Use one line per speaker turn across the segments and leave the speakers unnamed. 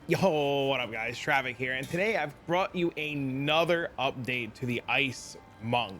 Yo, what up guys, Travic here, and today I've brought you another update to the Ice Monk.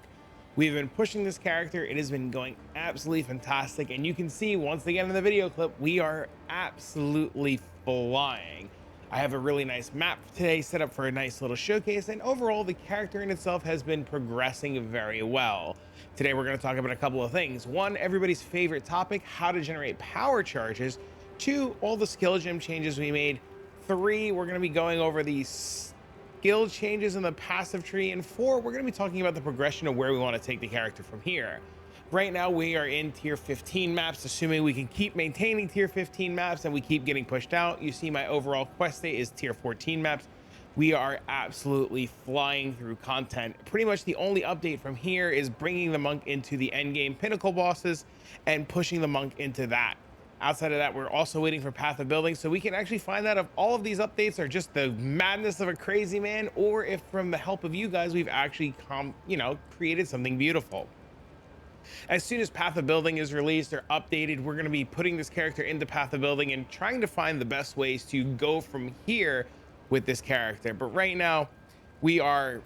We've been pushing this character, it has been going absolutely fantastic, and you can see once again in the video clip, we are absolutely flying. I have a really nice map today set up for a nice little showcase, and overall the character in itself has been progressing very well. Today we're going to talk about a couple of things. One, everybody's favorite topic, how to generate power charges. Two, all the skill gem changes we made. Three, we're going to be going over the skill changes in the passive tree. And four, we're going to be talking about the progression of where we want to take the character from here. Right now, we are in tier 15 maps, assuming we can keep maintaining tier 15 maps and we keep getting pushed out. You see my overall quest state is tier 14 maps. We are absolutely flying through content. Pretty much the only update from here is bringing the monk into the endgame pinnacle bosses and pushing the monk into that. Outside of that, we're also waiting for path of building, so we can actually find out if all of these updates are just the madness of a crazy man, or if from the help of you guys, we've actually created something beautiful. As soon as path of building is released or updated, we're going to be putting this character into path of building and trying to find the best ways to go from here with this character. But right now, we are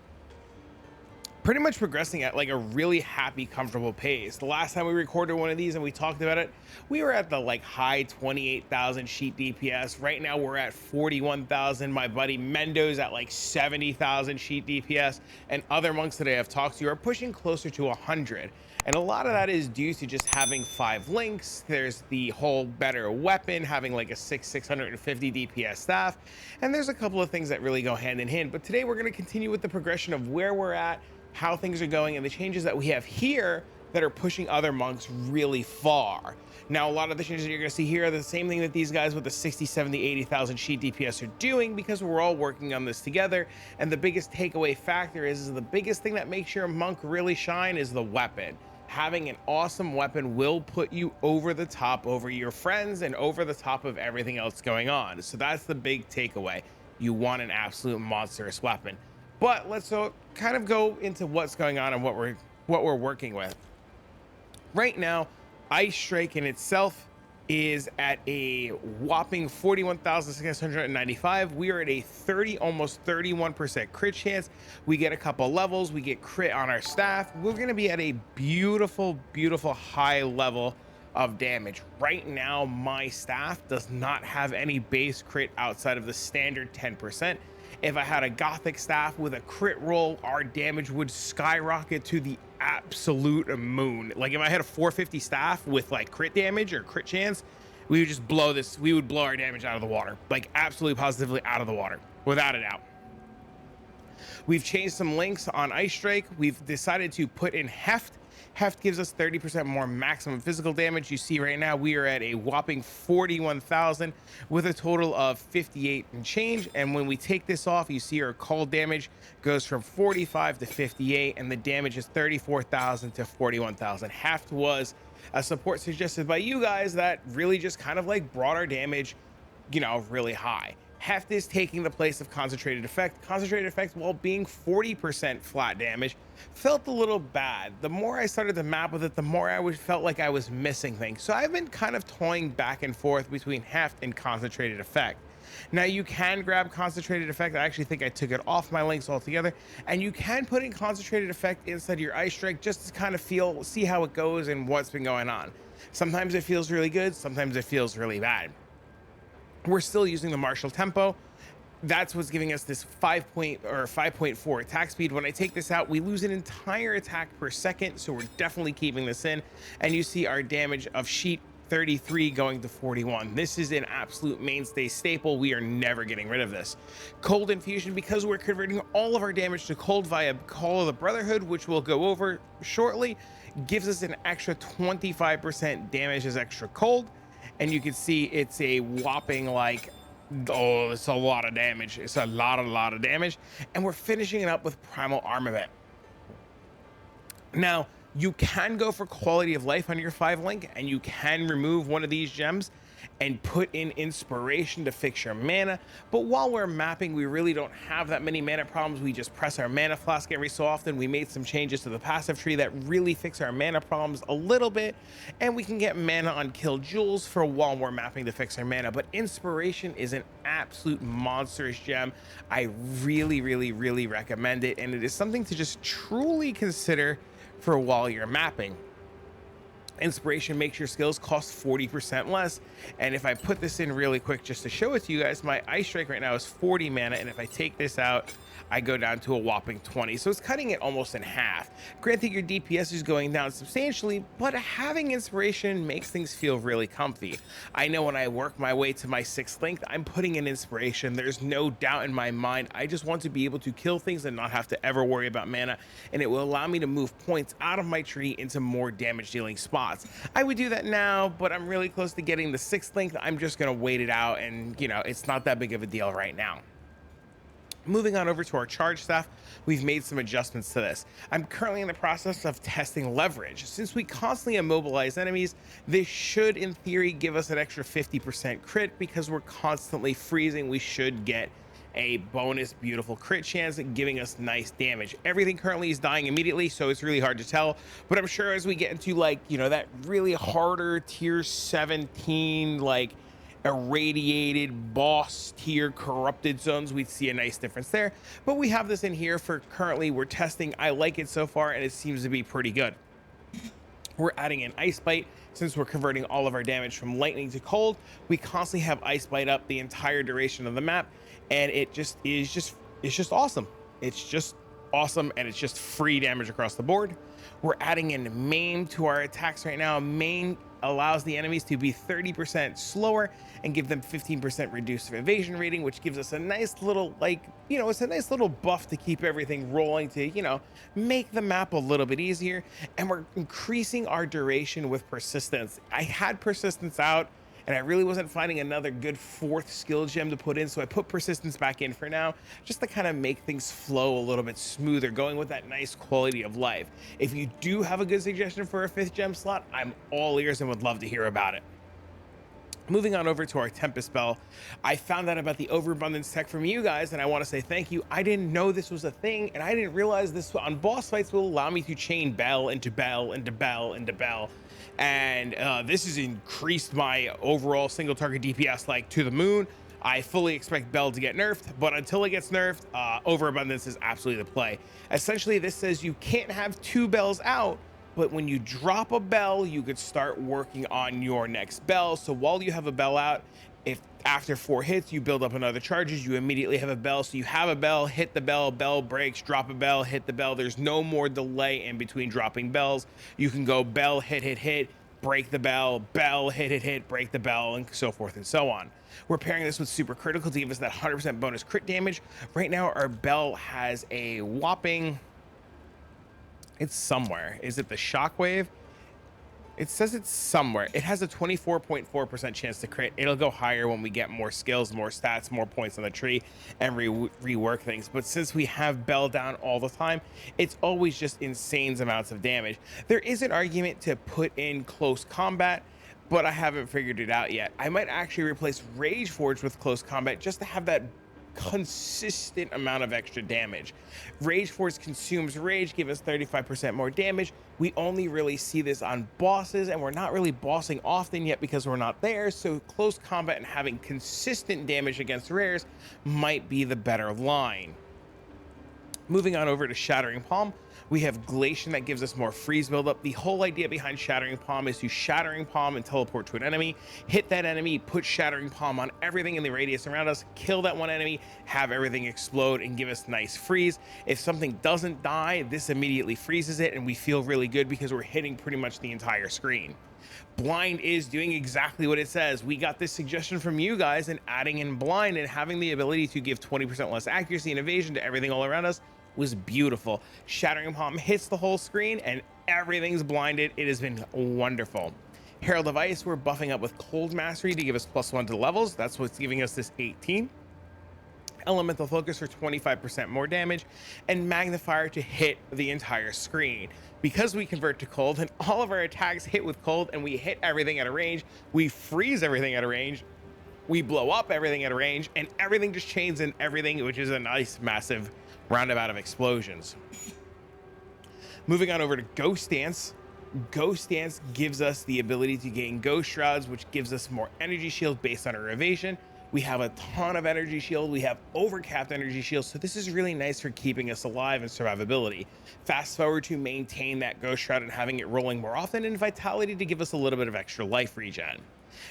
pretty much progressing at like a really happy, comfortable pace. The last time we recorded one of these and we talked about it, we were at the like high 28,000 sheet DPS. Right now we're at 41,000. My buddy Mendo's at like 70,000 sheet DPS, and other monks that I have talked to are pushing closer to 100. And a lot of that is due to just having 5 links. There's the whole better weapon, having like a 650 DPS staff, and there's a couple of things that really go hand in hand. But today we're going to continue with the progression of where we're at, how things are going, and the changes that we have here that are pushing other monks really far. Now, a lot of the changes that you're going to see here are the same thing that these guys with the 60, 70, 80,000 sheet DPS are doing, because we're all working on this together. And the biggest takeaway factor is the biggest thing that makes your monk really shine is the weapon. Having an awesome weapon will put you over the top over your friends and over the top of everything else going on. So that's the big takeaway. You want an absolute monstrous weapon. But let's kind of go into what's going on and what we're working with. Right now, Ice Strike in itself is at a whopping 41,695. We are at a almost 31% crit chance. We get a couple levels, we get crit on our staff. We're going to be at a beautiful, beautiful high level of damage. Right now, my staff does not have any base crit outside of the standard 10%. If I had a Gothic staff with a crit roll, our damage would skyrocket to the absolute moon. Like if I had a 450 staff with like crit damage or crit chance, we would just blow our damage out of the water. Like absolutely positively out of the water, without a doubt. We've changed some links on Ice Strike. We've decided to put in Heft. Heft gives us 30% more maximum physical damage. You see right now we are at a whopping 41,000 with a total of 58 and change. And when we take this off, you see our cold damage goes from 45 to 58, and the damage is 34,000 to 41,000. Heft was a support suggested by you guys that really just kind of like brought our damage, really high. Heft is taking the place of Concentrated Effect. Concentrated Effect, while being 40% flat damage, felt a little bad. The more I started to map with it, the more I felt like I was missing things. So I've been kind of toying back and forth between Heft and Concentrated Effect. Now you can grab Concentrated Effect. I actually think I took it off my links altogether. And you can put in Concentrated Effect inside your Ice Strike just to kind of see how it goes and what's been going on. Sometimes it feels really good, sometimes it feels really bad. We're still using the martial tempo. That's what's giving us this 5.4 attack speed. When I take this out, we lose an entire attack per second, so we're definitely keeping this in. And you see our damage of sheet 33 going to 41. This is an absolute mainstay staple. We are never getting rid of this. Cold infusion, because we're converting all of our damage to cold via Call of the Brotherhood, which we'll go over shortly, gives us an extra 25% damage as extra cold. And you can see it's a whopping like, oh, it's a lot of damage. It's a lot of damage. And we're finishing it up with Primal Armament. Now, You can go for quality of life on your 5 link, and you can remove one of these gems and put in inspiration to fix your mana. But while we're mapping, we really don't have that many mana problems. We just press our mana flask every so often. We made some changes to the passive tree that really fix our mana problems a little bit, and we can get mana on kill jewels for while we're mapping to fix our mana. But inspiration is an absolute monstrous gem. I really recommend it, and it is something to just truly consider for while you're mapping. Inspiration makes your skills cost 40% less. And if I put this in really quick just to show it to you guys, my Ice Strike right now is 40 mana, and if I take this out, I go down to a whopping 20. So it's cutting it almost in half. Granted, your DPS is going down substantially, but having inspiration makes things feel really comfy. I know when I work my way to my 6th link, I'm putting in inspiration. There's no doubt in my mind. I just want to be able to kill things and not have to ever worry about mana, and it will allow me to move points out of my tree into more damage dealing spots. I would do that now, but I'm really close to getting the 6th link. I'm just gonna wait it out, and it's not that big of a deal right now. Moving on over to our charge staff, we've made some adjustments to this. I'm currently in the process of testing leverage. Since we constantly immobilize enemies, this should in theory give us an extra 50% crit. Because we're constantly freezing, we should get a bonus beautiful crit chance, giving us nice damage. Everything currently is dying immediately, so it's really hard to tell, but I'm sure as we get into that really harder tier 17 irradiated boss tier corrupted zones, we'd see a nice difference there. But we have this in here for currently we're testing. I like it so far, and it seems to be pretty good. We're adding an Ice Bite. Since we're converting all of our damage from lightning to cold, we constantly have Ice Bite up the entire duration of the map, and it's just awesome. It's just awesome, and it's just free damage across the board. We're adding in Maim to our attacks right now. Maim allows the enemies to be 30% slower and give them 15% reduced evasion rating, which gives us a nice little it's a nice little buff to keep everything rolling to make the map a little bit easier. And we're increasing our duration with persistence. I had persistence out, and I really wasn't finding another good 4th skill gem to put in, so I put persistence back in for now, just to kind of make things flow a little bit smoother, going with that nice quality of life. If you do have a good suggestion for a 5th gem slot, I'm all ears and would love to hear about it. Moving on over to our Tempest spell, I found out about the overabundance tech from you guys, and I want to say thank you. I didn't know this was a thing, and I didn't realize this on boss fights will allow me to chain bell into bell into bell into bell. And this has increased my overall single target DPS to the moon. I fully expect Bell to get nerfed, but until it gets nerfed, overabundance is absolutely the play. Essentially, this says you can't have 2 bells out, but when you drop a bell, you could start working on your next bell. So while you have a bell out, if after 4 hits you build up another charges, you immediately have a bell. So you have a bell, hit the bell, bell breaks, drop a bell, hit the bell. There's no more delay in between dropping bells. You can go bell, hit, break the bell, bell, hit, break the bell, and so forth and so on. We're pairing this with super critical to give us that 100% bonus crit damage. Right now our bell has a whopping, it's somewhere. Is it the shockwave? It says it's somewhere. It has a 24.4% chance to crit. It'll go higher when we get more skills, more stats, more points on the tree, and rework things. But since we have Bell down all the time, it's always just insane amounts of damage. There is an argument to put in close combat, but I haven't figured it out yet. I might actually replace Rage Forge with close combat just to have that consistent amount of extra damage. Rage Force consumes rage, give us 35% more damage. We only really see this on bosses, and we're not really bossing often yet because we're not there, so close combat and having consistent damage against rares might be the better line. Moving on over to Shattering Palm, we have Glacian that gives us more freeze buildup. The whole idea behind Shattering Palm is to Shattering Palm and teleport to an enemy, hit that enemy, put Shattering Palm on everything in the radius around us, kill that one enemy, have everything explode, and give us nice freeze. If something doesn't die, this immediately freezes it, and we feel really good because we're hitting pretty much the entire screen. Blind is doing exactly what it says. We got this suggestion from you guys, and adding in Blind and having the ability to give 20% less accuracy and evasion to everything all around us was beautiful. Shattering Palm hits the whole screen and everything's blinded. It has been wonderful. Herald of Ice, we're buffing up with Cold Mastery to give us +1 to levels. That's what's giving us this 18. elemental focus for 25% more damage, and magnifier to hit the entire screen. Because we convert to cold and all of our attacks hit with cold and we hit everything at a range, we freeze everything at a range, we blow up everything at a range, and everything just chains in everything, which is a nice massive roundabout of explosions. Moving on over to Ghost Dance. Ghost Dance gives us the ability to gain Ghost Shrouds, which gives us more energy shield based on our evasion. We have a ton of energy shield. We have overcapped energy shield. So this is really nice for keeping us alive and survivability. Fast forward to maintain that Ghost Shroud and having it rolling more often, and Vitality to give us a little bit of extra life regen.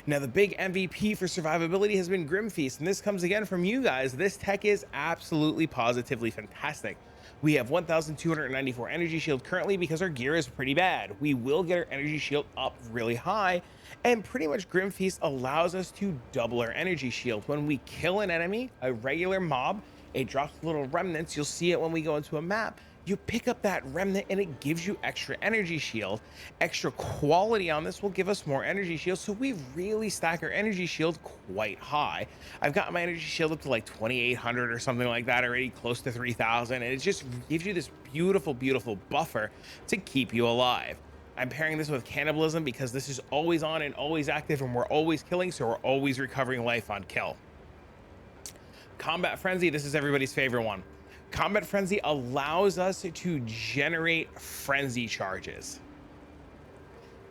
Now, the big MVP for survivability has been Grim Feast, and this comes again from you guys. This tech is absolutely positively fantastic. We have 1,294 energy shield currently because our gear is pretty bad. We will get our energy shield up really high, and pretty much Grim Feast allows us to double our energy shield. When we kill an enemy, a regular mob, it drops little remnants. You'll see it when we go into a map. You pick up that remnant and it gives you extra energy shield. Extra quality on this will give us more energy shield, so we really stack our energy shield quite high. I've got my energy shield up to like 2,800 or something like that already, close to 3,000, and it just gives you this beautiful, beautiful buffer to keep you alive. I'm pairing this with Cannibalism because this is always on and always active, and we're always killing, so we're always recovering life on kill. Combat Frenzy, this is everybody's favorite one. Combat Frenzy allows us to generate frenzy charges.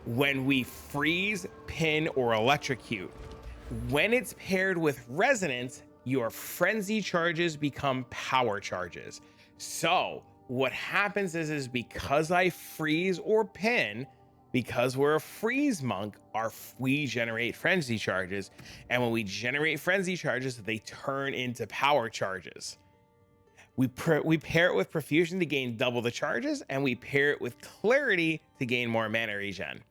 When we freeze, pin, or electrocute, when it's paired with Resonance, your frenzy charges become power charges. So what happens is because I freeze or pin, because we're a freeze monk, we generate frenzy charges. And when we generate frenzy charges, they turn into power charges. We pair it with Profusion to gain double the charges, and we pair it with Clarity to gain more mana regen.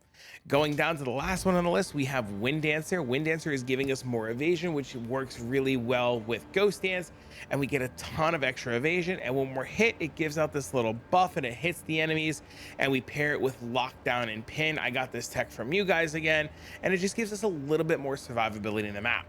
Going down to the last one on the list, we have Wind Dancer. Wind Dancer is giving us more evasion, which works really well with Ghost Dance, and we get a ton of extra evasion. And when we're hit, it gives out this little buff and it hits the enemies, and we pair it with Lockdown and Pin. I got this tech from you guys again, and it just gives us a little bit more survivability in the map.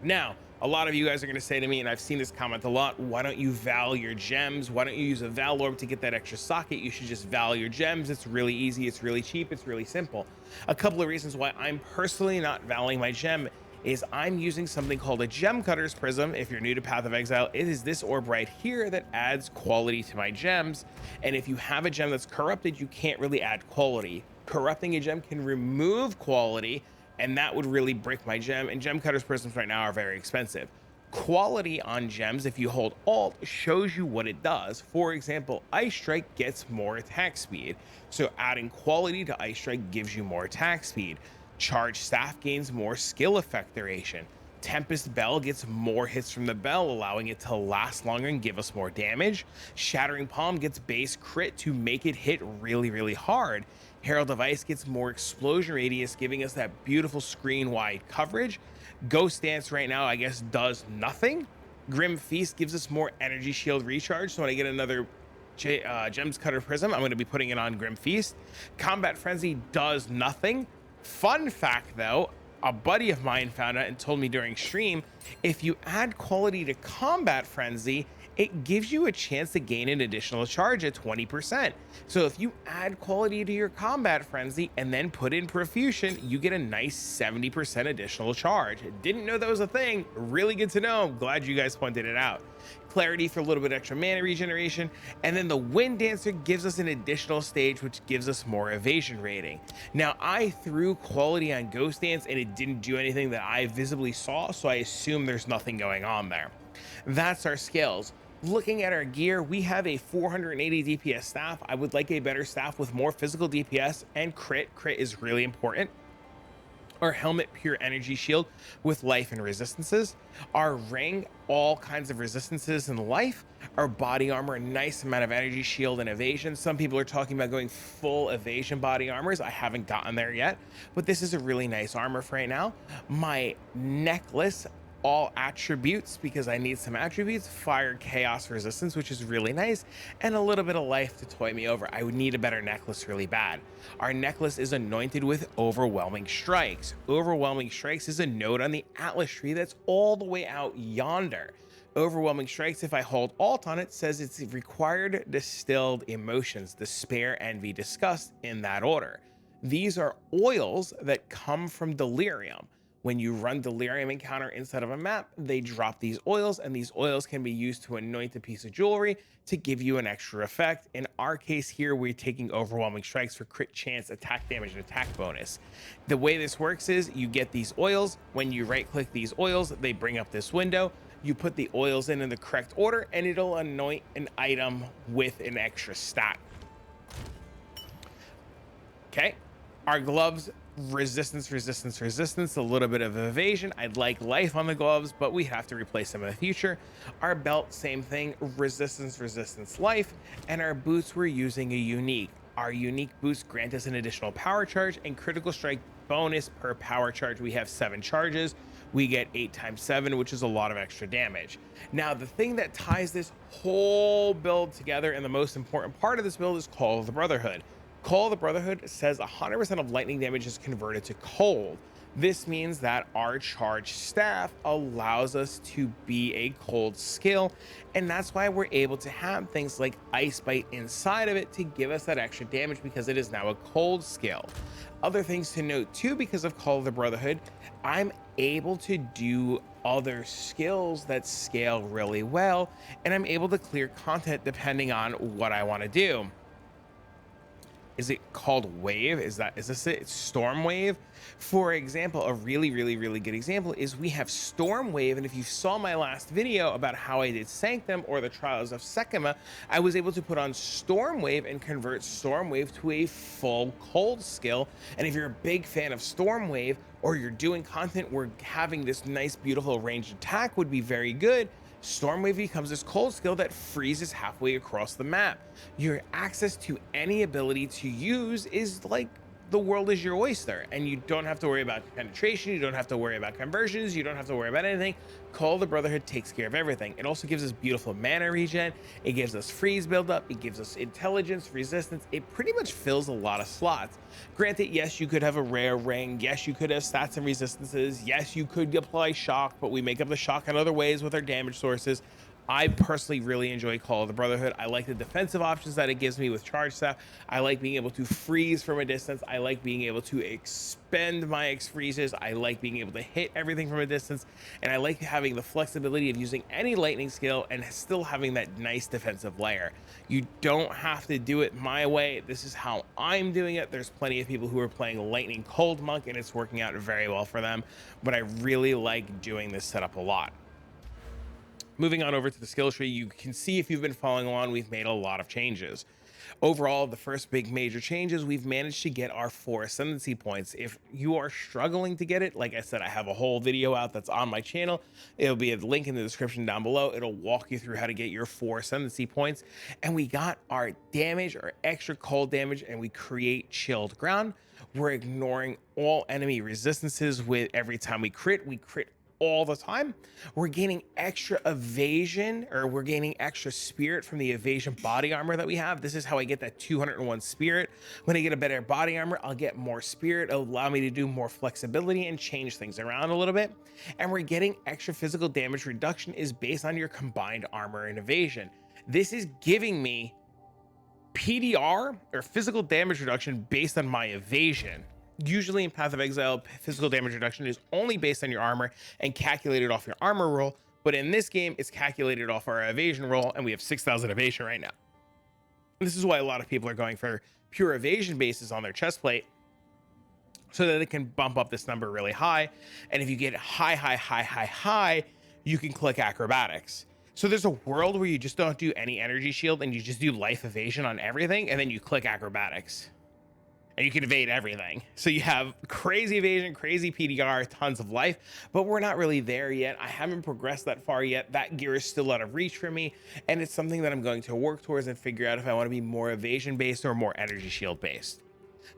Now, a lot of you guys are going to say to me, and I've seen this comment a lot, why don't you val your gems? Why don't you use a val orb to get that extra socket? You should just val your gems. It's really easy. It's really cheap. It's really simple. A couple of reasons why I'm personally not valuing my gem is I'm using something called a Gem Cutter's Prism. If you're new to Path of Exile, it is this orb right here that adds quality to my gems. And if you have a gem that's corrupted, you can't really add quality. Corrupting a gem can remove quality, and that would really break my gem, and Gem Cutter's Prisms right now are very expensive. Quality on gems, if you hold Alt, shows you what it does. For example, Ice Strike gets more attack speed, so adding quality to Ice Strike gives you more attack speed. Charge Staff gains more skill effect duration. Tempest Bell gets more hits from the bell, allowing it to last longer and give us more damage. Shattering Palm gets base crit to make it hit really, really hard. Herald of Ice gets more explosion radius, giving us that beautiful screen-wide coverage. Ghost Dance right now, I guess, does nothing. Grim Feast gives us more energy shield recharge, so when I get another Gems Cutter Prism, I'm going to be putting it on Grim Feast. Combat Frenzy does nothing. Fun fact, though, a buddy of mine found out and told me during stream, if you add quality to Combat Frenzy, it gives you a chance to gain an additional charge at 20%. So if you add quality to your Combat Frenzy and then put in Profusion, you get a nice 70% additional charge. Didn't know that was a thing. Really good to know. I'm glad you guys pointed it out. Clarity for a little bit extra mana regeneration, and then the Wind Dancer gives us an additional stage which gives us more evasion rating. Now, I threw quality on Ghost Dance and it didn't do anything that I visibly saw, so I assume there's nothing going on there. That's our skills. Looking at our gear, we have a 480 DPS staff. I would like a better staff with more physical DPS and crit. Crit is really important. Our helmet, pure energy shield with life and resistances. Our ring, all kinds of resistances and life. Our body armor, a nice amount of energy shield and evasion. Some people are talking about going full evasion body armors. I haven't gotten there yet, but this is a really nice armor for right now. My necklace, all attributes, because I need some attributes. Fire, chaos, resistance, which is really nice, and a little bit of life to toy me over. I would need a better necklace really bad. Our necklace is anointed with Overwhelming Strikes. Overwhelming Strikes is a node on the Atlas tree that's all the way out yonder. Overwhelming strikes, if I hold alt on it, says it's required distilled emotions, despair, envy, disgust, in that order. These are oils that come from delirium. When you run delirium encounter inside of a map, they drop these oils, and these oils can be used to anoint a piece of jewelry to give you an extra effect. In our case here, we're taking overwhelming strikes for crit chance, attack damage, and attack bonus. The way this works is you get these oils. When you right click these oils, they bring up this window. You put the oils in the correct order, and it'll anoint an item with an extra stat. Okay, our gloves, resistance, resistance, resistance, a little bit of evasion. I'd like life on the gloves, but we have to replace them in the future. Our belt, same thing, resistance, resistance, life. And our boots, we're using a unique. Our unique boots grant us an additional power charge and critical strike bonus per power charge. We have 7 charges. We get 8 times 7, which is a lot of extra damage. Now, the thing that ties this whole build together, and the most important part of this build, is Call of the Brotherhood. Call of the Brotherhood says 100% of lightning damage is converted to cold. This means that our charge staff allows us to be a cold skill, and that's why we're able to have things like Ice Bite inside of it to give us that extra damage, because it is now a cold skill. Other things to note too, because of Call of the Brotherhood, I'm able to do other skills that scale really well, and I'm able to clear content depending on what I want to do. Is it called wave? Is this it? It's storm wave. For example, a really good example is we have storm wave. And if you saw my last video about how I did Sanctum or the Trials of Sekima, I was able to put on storm wave and convert storm wave to a full cold skill. And if you're a big fan of storm wave, or you're doing content where having this nice, beautiful ranged attack would be very good, Storm Wave becomes this cold skill that freezes halfway across the map. Your access to any ability to use is like the world is your oyster, and you don't have to worry about penetration, you don't have to worry about conversions, you don't have to worry about anything. Call of the Brotherhood takes care of everything. It also gives us beautiful mana regen, it gives us freeze buildup, it gives us intelligence, resistance. It pretty much fills a lot of slots. Granted, yes, you could have a rare ring, yes, you could have stats and resistances, yes, you could apply shock, but we make up the shock in other ways with our damage sources. I personally really enjoy Call of the Brotherhood. I like the defensive options that it gives me with charge staff. I like being able to freeze from a distance. I like being able to expend my X-freezes. I like being able to hit everything from a distance. And I like having the flexibility of using any lightning skill and still having that nice defensive layer. You don't have to do it my way. This is how I'm doing it. There's plenty of people who are playing Lightning Cold Monk, and it's working out very well for them. But I really like doing this setup a lot. Moving on over to the skill tree, you can see if you've been following along, we've made a lot of changes. Overall, the first big major change is we've managed to get our 4 ascendancy points. If you are struggling to get it, like I said, I have a whole video out that's on my channel. It'll be a link in the description down below. It'll walk you through how to get your 4 ascendancy points. And we got our damage, our extra cold damage, and we create chilled ground. We're ignoring all enemy resistances with every time we crit all the time. We're gaining extra evasion, or we're gaining extra spirit from the evasion body armor that we have. This is how I get that 201 spirit. When I get a better body armor, I'll get more spirit. It'll allow me to do more flexibility and change things around a little bit. And we're getting extra physical damage reduction is based on your combined armor and evasion. This is giving me PDR, or physical damage reduction, based on my evasion. Usually in Path of Exile, physical damage reduction is only based on your armor and calculated off your armor roll, but in this game, it's calculated off our evasion roll, and we have 6,000 evasion right now. This is why a lot of people are going for pure evasion bases on their chest plate, so that they can bump up this number really high. And if you get high, you can click acrobatics. So there's a world where you just don't do any energy shield and you just do life evasion on everything, and then you click acrobatics. And you can evade everything. So you have crazy evasion, crazy PDR, tons of life, but we're not really there yet. I haven't progressed that far yet. That gear is still out of reach for me, and it's something that I'm going to work towards and figure out if I want to be more evasion based or more energy shield based.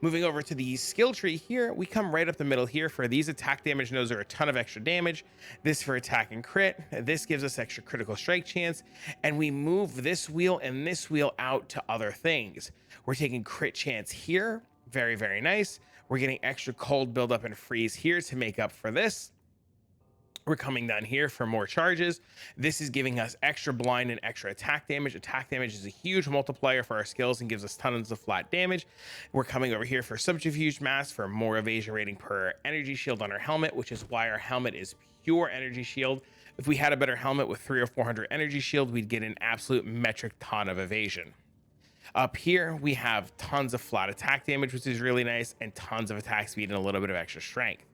Moving over to the skill tree here, we come right up the middle here. For these attack damage nodes are a ton of extra damage. This for attack and crit. This gives us extra critical strike chance, and we move this wheel and this wheel out to other things. We're taking crit chance here. Very nice. We're getting extra cold buildup and freeze here to make up for this. We're coming down here for more charges. This is giving us extra blind and extra attack damage. Attack damage is a huge multiplier for our skills and gives us tons of flat damage. We're coming over here for subterfuge mask for more evasion rating per energy shield on our helmet, which is why our helmet is pure energy shield. If we had a better helmet with 300 or 400 energy shield, we'd get an absolute metric ton of evasion. Up here, we have tons of flat attack damage, which is really nice, and tons of attack speed and a little bit of extra strength.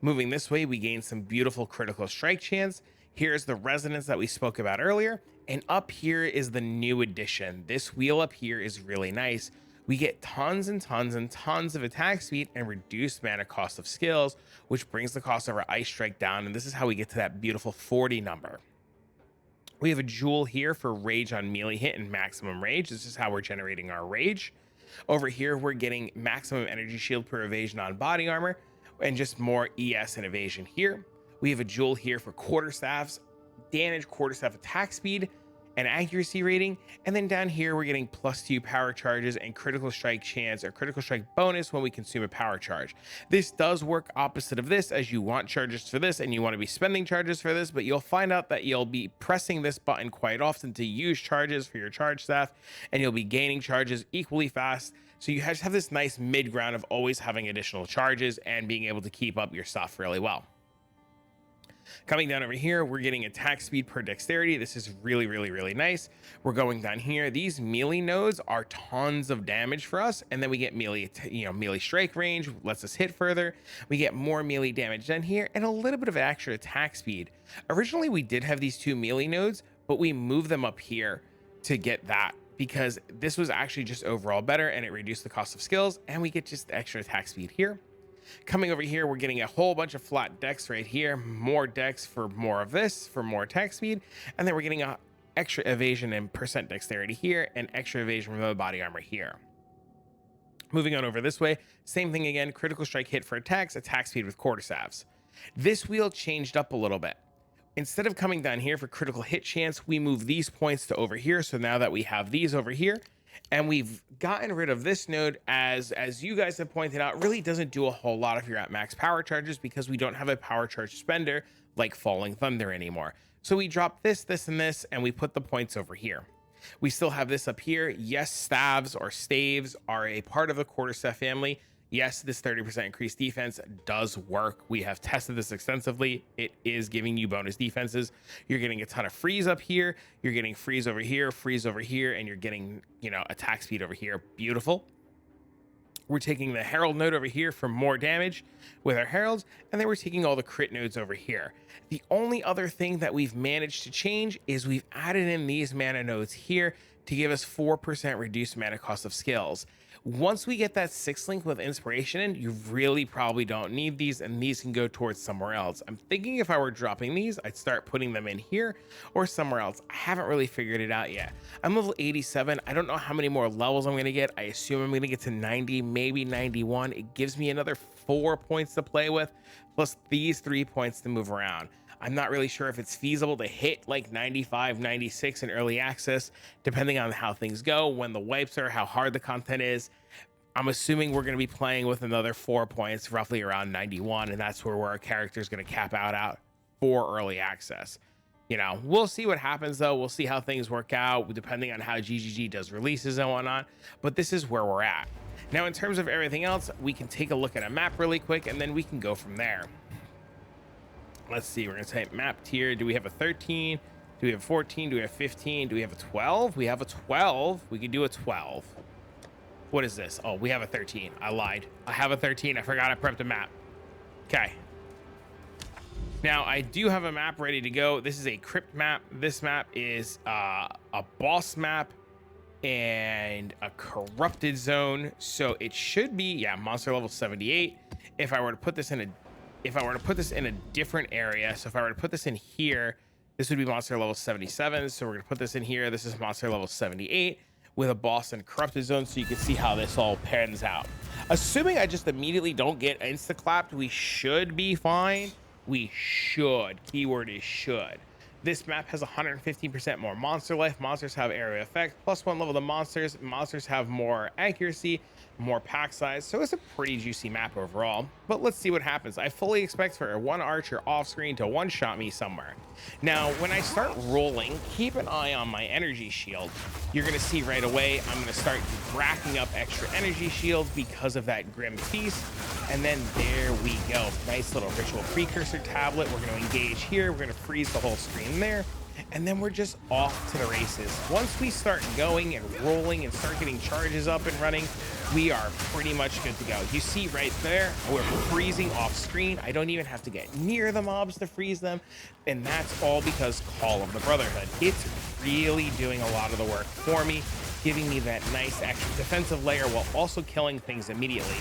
Moving this way, we gain some beautiful critical strike chance. Here's the resonance that we spoke about earlier. And up here is the new addition. This wheel up here is really nice. We get tons and tons and tons of attack speed and reduced mana cost of skills, which brings the cost of our ice strike down. And this is how we get to that beautiful 40 number. We have a jewel here for rage on melee hit and maximum rage. This is how we're generating our rage. Over here, we're getting maximum energy shield per evasion on body armor, and just more ES and evasion here. We have a jewel here for quarterstaffs, damage, quarterstaff attack speed, and accuracy rating. And then down here, we're getting +2 power charges and critical strike chance or critical strike bonus when we consume a power charge. This does work opposite of this, as you want charges for this and you want to be spending charges for this, but you'll find out that you'll be pressing this button quite often to use charges for your charge staff, and you'll be gaining charges equally fast. So you just have this nice mid ground of always having additional charges and being able to keep up your stuff really well. Coming down over here, we're getting attack speed per dexterity. This is really, really, really nice. We're going down here. These melee nodes are tons of damage for us. And then we get melee, melee strike range, lets us hit further. We get more melee damage down here and a little bit of extra attack speed. Originally, we did have these 2 melee nodes, but we moved them up here to get that, because this was actually just overall better and it reduced the cost of skills, and we get just extra attack speed here. Coming over here, we're getting a whole bunch of flat dex right here, more dex for more of this, for more attack speed, and then we're getting a extra evasion and percent dexterity here, and extra evasion from the body armor here. Moving on over this way, same thing again, critical strike hit for attacks, attack speed with quarterstaffs. This wheel changed up a little bit. Instead of coming down here for critical hit chance, we move these points to over here. So now that we have these over here, and we've gotten rid of this node, as you guys have pointed out, really doesn't do a whole lot if you're at max power charges, because we don't have a power charge spender like Falling Thunder anymore. So we drop this, this, and this, and we put the points over here. We still have this up here. Yes, staves or staves are a part of the quarterstaff family. Yes, this 30% increased defense does work. We have tested this extensively. It is giving you bonus defenses. You're getting a ton of freeze up here. You're getting freeze over here, and you're getting, attack speed over here. Beautiful. We're taking the Herald node over here for more damage with our Heralds, and then we're taking all the crit nodes over here. The only other thing that we've managed to change is we've added in these mana nodes here to give us 4% reduced mana cost of skills. Once we get that 6 link with inspiration in, you really probably don't need these, and these can go towards somewhere else. I'm thinking if I were dropping these, I'd start putting them in here or somewhere else. I haven't really figured it out yet. I'm level 87. I don't know how many more levels I'm going to get. I assume I'm going to get to 90, maybe 91. It gives me another 4 points to play with, plus these 3 points to move around. I'm not really sure if it's feasible to hit like 95, 96 in early access, depending on how things go, when the wipes are, how hard the content is. I'm assuming we're going to be playing with another 4 points, roughly around 91, and that's where our character is going to cap out for early access. We'll see what happens though. We'll see how things work out, depending on how GGG does releases and whatnot, but this is where we're at. Now, in terms of everything else, we can take a look at a map really quick, and then we can go from there. Let's see, we're going to type map tier. Do we have a 13? Do we have 14? Do we have 15? Do we have a 12? We have a 12. We can do a 12. What is this? Oh, we have a 13. I lied. I have a 13. I forgot I prepped a map. Okay. Now, I do have a map ready to go. This is a crypt map. This map is a boss map and a corrupted zone. So it should be, yeah, monster level 78. If I were to put this in a different area, so if I were to put this in here, this would be monster level 77. So we're gonna put this in here. This is monster level 78 with a boss and corrupted zone, so you can see how this all pans out. Assuming I just immediately don't get insta clapped, we should be fine. We should. Keyword is should. This map has 115% more monster life. Monsters have area effect, +1 level to monsters. Monsters have more accuracy, more pack size. So it's a pretty juicy map overall. But let's see what happens. I fully expect for one archer off screen to one-shot me somewhere. Now, when I start rolling, keep an eye on my energy shield. You're going to see right away, I'm going to start racking up extra energy shields because of that Grim Feast. And then there we go. Nice little ritual precursor tablet. We're going to engage here. We're going to freeze the whole screen there. And then we're just off to the races. Once we start going and rolling and start getting charges up and running, we are pretty much good to go. You see right there, we're freezing off screen. I don't even have to get near the mobs to freeze them. And that's all because Call of the Brotherhood. It's really doing a lot of the work for me, giving me that nice extra defensive layer while also killing things immediately.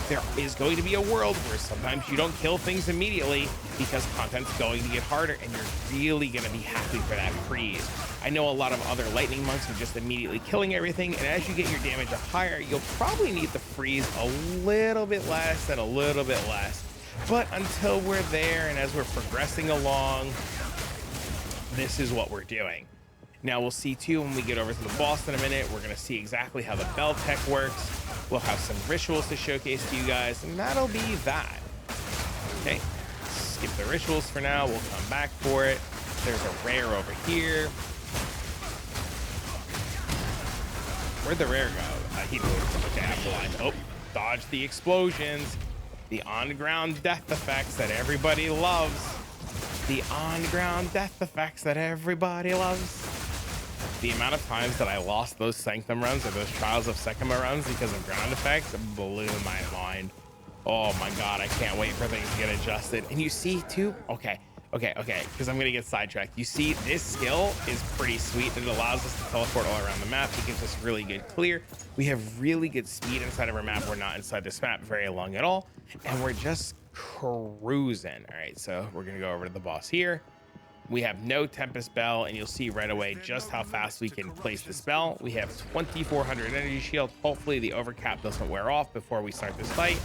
There is going to be a world where sometimes you don't kill things immediately because content's going to get harder and you're really going to be happy for that freeze. I know a lot of other lightning monks are just immediately killing everything, and as you get your damage up higher, you'll probably need to freeze a little bit less and a little bit less. But until we're there and as we're progressing along, this is what we're doing. Now we'll see too when we get over to the boss in a minute. We're going to see exactly how the bell tech works. We'll have some rituals to showcase to you guys, and that'll be that. Okay, skip the rituals for now. We'll come back for it. There's a rare over here. Where'd the rare go? He moved. Okay, I'm blind. Oh, dodge the explosions. The on-ground death effects that everybody loves. The on-ground death effects that everybody loves. The amount of times that I lost those Sanctum runs or those Trials of Sekima runs because of ground effects blew my mind. Oh my God, I can't wait for things to get adjusted. And you see too, okay, because I'm gonna get sidetracked. You see this skill is pretty sweet. It allows us to teleport all around the map. It gives us really good clear. We have really good speed inside of our map. We're not inside this map very long at all. And we're just cruising. All right, so we're gonna go over to the boss here. We have no Tempest Bell, and you'll see right away just how fast we can place the spell. We have 2,400 energy shield. Hopefully the overcap doesn't wear off before we start this fight.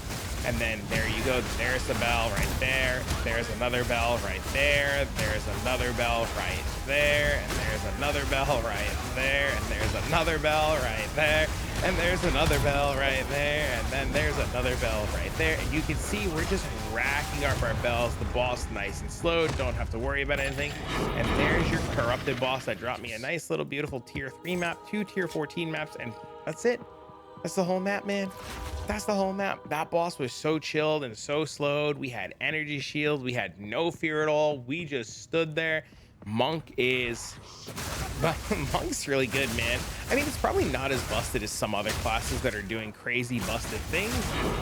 And then there you go. There's the bell right there. There's another bell right there. There's another bell right there. And there's another bell right there. And there's another bell right there. And there's another bell right there. And then there's another bell right there. And you can see we're just racking up our bells. The boss nice and slow. Don't have to worry about anything. And there's your corrupted boss that dropped me a nice little beautiful tier 3 map, 2 tier 14 maps, and that's it. That's the whole map, man. That's the whole map. That boss was so chilled and so slowed. We had energy shields. We had no fear at all. We just stood there. Monk's really good, man. I mean, it's probably not as busted as some other classes that are doing crazy busted things,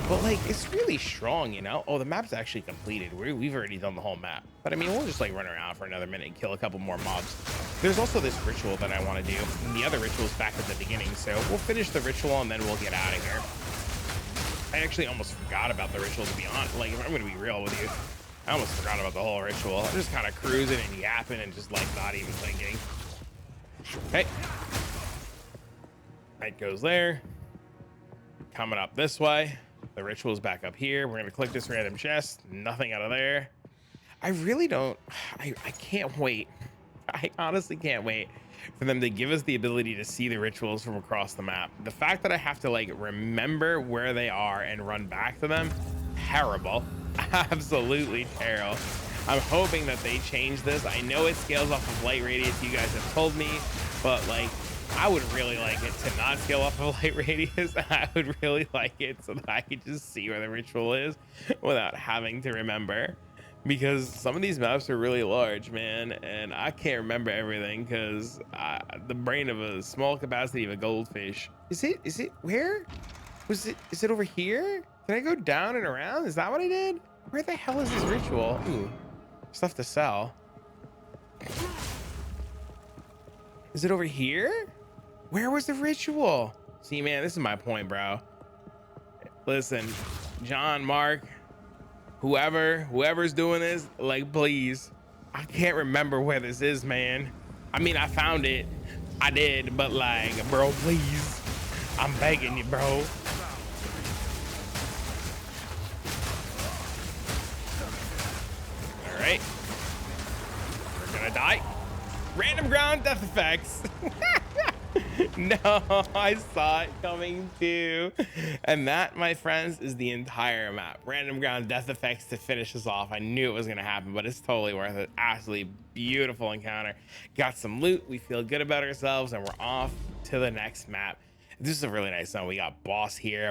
but like, it's really strong, you know? Oh, the map's actually completed. We've already done the whole map, but I mean, we'll just like run around for another minute and kill a couple more mobs. There's also this ritual that I want to do, and the other ritual's back at the beginning, so we'll finish the ritual and then we'll get out of here. I actually almost forgot about the ritual, to be honest. Like, if I'm gonna be real with you, I almost forgot about the whole ritual. I'm just kind of cruising and yapping and just like not even thinking. Okay. Knight goes there. Coming up this way. The ritual's back up here. We're gonna click this random chest. Nothing out of there. I really don't. I can't wait. I honestly can't wait for them to give us the ability to see the rituals from across the map. The fact that I have to like remember where they are and run back to them, terrible. Absolutely terrible. I'm hoping that they change this. I know it scales off of light radius, you guys have told me, but like, I would really like it to not scale off of light radius. I would really like it so that I could just see where the ritual is without having to remember, because some of these maps are really large, man, and I can't remember everything because the brain of a small capacity of a goldfish. Is it where was it? Is it over here? Did I go down and around? Is that what I did? Where the hell is this ritual? Ooh, stuff to sell. Is it over here? Where was the ritual? See, man, this is my point, bro. Listen, John, Mark, whoever's doing this, like, please. I can't remember where this is, man. I mean, I found it. I did, but like, bro, please. I'm begging you, bro. All right. We're gonna die. Random ground death effects. No, I saw it coming too. And that, my friends, is the entire map. Random ground death effects to finish us off. I knew it was going to happen, but it's totally worth it. Absolutely beautiful encounter. Got some loot. We feel good about ourselves, and we're off to the next map. This is a really nice zone. We got boss here,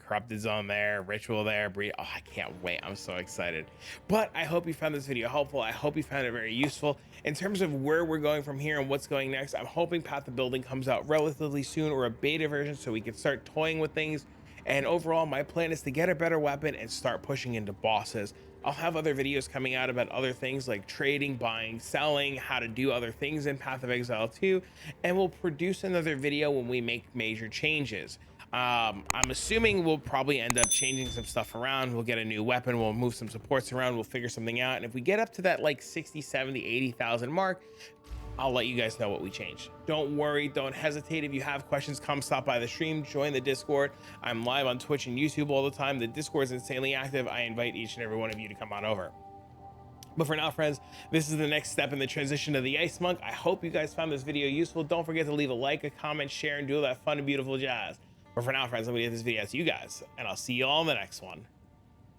corrupted zone there, ritual there. Oh, I can't wait. I'm so excited. But I hope you found this video helpful. I hope you found it very useful. In terms of where we're going from here and what's going next, I'm hoping Path of Building comes out relatively soon, or a beta version, so we can start toying with things. And overall, my plan is to get a better weapon and start pushing into bosses. I'll have other videos coming out about other things like trading, buying, selling, how to do other things in Path of Exile 2, and we'll produce another video when we make major changes. I'm assuming we'll probably end up changing some stuff around. We'll get a new weapon, we'll move some supports around, we'll figure something out. And if we get up to that like 60, 70, 80,000 mark, I'll let you guys know what we changed. Don't worry, don't hesitate. If you have questions, come stop by the stream, join the Discord. I'm live on Twitch and YouTube all the time. The Discord is insanely active. I invite each and every one of you to come on over. But for now, friends, this is the next step in the transition to the Ice Monk. I hope you guys found this video useful. Don't forget to leave a like, a comment, share, and do all that fun and beautiful jazz. But for now, friends, I'm gonna get this video out to you guys, and I'll see you all in the next one.